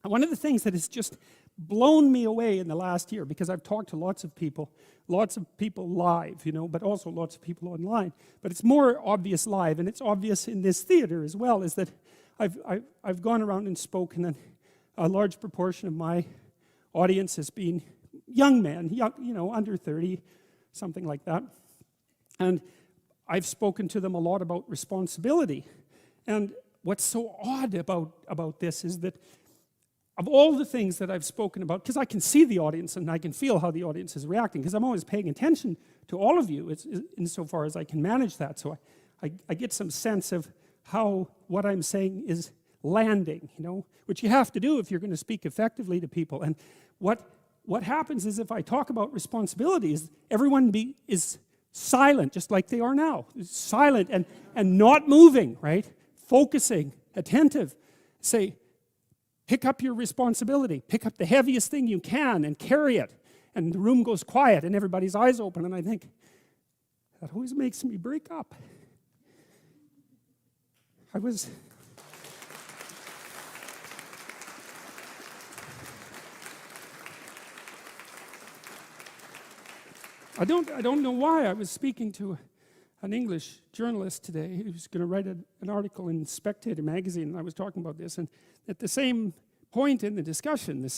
one of the things that has just blown me away in the last year, because I've talked to lots of people live, but also lots of people online. But it's more obvious live, and it's obvious in this theater as well, is that I've gone around and spoken, and a large proportion of my audience has been young men, under 30, something like that. And I've spoken to them a lot about responsibility. And what's so odd about this is that of all the things that I've spoken about, because I can see the audience and I can feel how the audience is reacting, because I'm always paying attention to all of you insofar as I can manage that. So I get some sense of how what I'm saying is landing, which you have to do if you're going to speak effectively to people. And what happens is, if I talk about responsibilities, everyone is silent, just like they are now. Silent and not moving, right? Focusing, attentive. Say, pick up your responsibility. Pick up the heaviest thing you can and carry it. And the room goes quiet and everybody's eyes open. And I think, that always makes me break up. I don't know why. I was speaking to an English journalist today who was going to write an article in Spectator magazine, and I was talking about this, and at the same point in the discussion,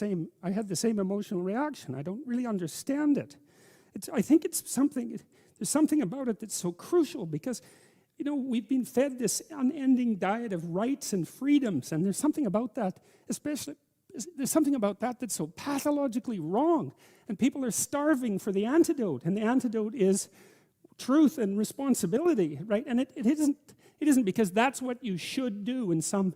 I had the same emotional reaction. I don't really understand it. I think there's something about it that's so crucial, because we've been fed this unending diet of rights and freedoms, and there's something about that, there's something about that that's so pathologically wrong, and people are starving for the antidote, and the antidote is truth and responsibility, right? And it isn't because that's what you should do in some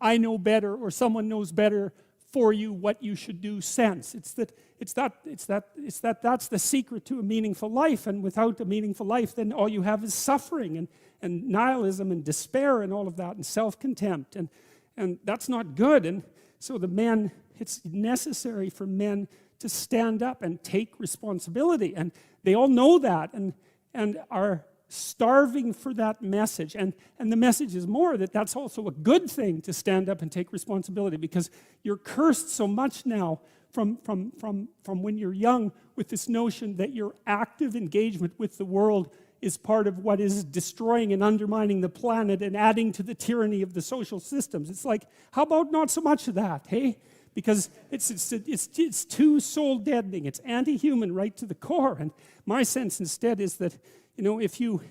I know better or someone knows better for you what you should do sense. It's that's the secret to a meaningful life, and without a meaningful life, then all you have is suffering and nihilism and despair and all of that, and self-contempt, and that's not good. And so it's necessary for men to stand up and take responsibility, and they all know that and are starving for that message. And the message is more that that's also a good thing, to stand up and take responsibility, because you're cursed so much now from when you're young with this notion that your active engagement with the world is part of what is destroying and undermining the planet and adding to the tyranny of the social systems. It's like, how about not so much of that, hey? Because it's too soul-deadening. It's anti-human right to the core. And my sense instead is that, if you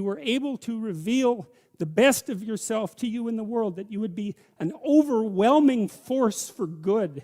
were able to reveal the best of yourself to you in the world, that you would be an overwhelming force for good